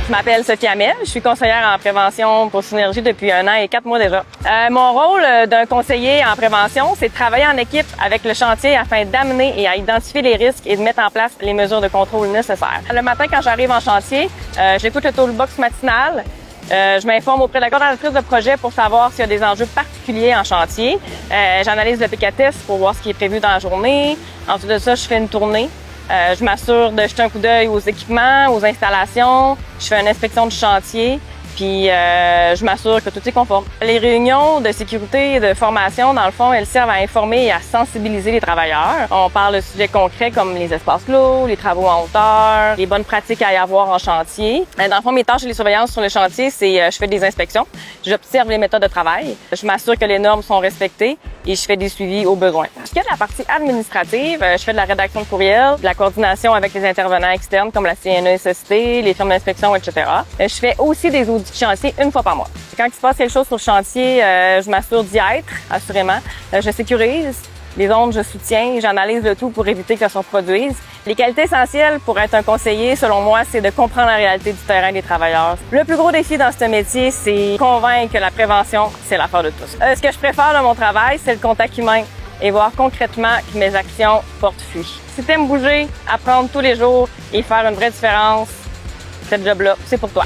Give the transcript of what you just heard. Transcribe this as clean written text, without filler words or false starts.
Je m'appelle Sophie Hamel, je suis conseillère en prévention pour Synergie depuis 1 an et 4 mois déjà. Mon rôle d'un conseiller en prévention, c'est de travailler en équipe avec le chantier afin d'amener et à identifier les risques et de mettre en place les mesures de contrôle nécessaires. Le matin, quand j'arrive en chantier, j'écoute le toolbox matinal. Je m'informe auprès de la coordonnatrice de projet pour savoir s'il y a des enjeux particuliers en chantier. J'analyse le PK-test pour voir ce qui est prévu dans la journée. Ensuite de ça, je fais une tournée. Je m'assure de jeter un coup d'œil aux équipements, aux installations. Je fais une inspection du chantier, puis je m'assure que tout est conforme. Les réunions de sécurité et de formation, dans le fond, elles servent à informer et à sensibiliser les travailleurs. On parle de sujets concrets comme les espaces clos, les travaux en hauteur, les bonnes pratiques à y avoir en chantier. Dans le fond, mes tâches et les surveillances sur le chantier, c'est je fais des inspections, j'observe les méthodes de travail, je m'assure que les normes sont respectées et je fais des suivis au besoin. Ce qui est de la partie administrative, je fais de la rédaction de courriel, de la coordination avec les intervenants externes comme la CNESST, les firmes d'inspection, etc. Je fais aussi des audits de chantier une fois par mois. Quand il se passe quelque chose sur le chantier, je m'assure d'y être, assurément. Je sécurise les zones, je soutiens, j'analyse le tout pour éviter que ça se reproduise. Les qualités essentielles pour être un conseiller, selon moi, c'est de comprendre la réalité du terrain des travailleurs. Le plus gros défi dans ce métier, c'est convaincre que la prévention, c'est l'affaire de tous. Ce que je préfère dans mon travail, c'est le contact humain et voir concrètement que mes actions portent fruit. Si t'aimes bouger, apprendre tous les jours et faire une vraie différence, cette job-là, c'est pour toi.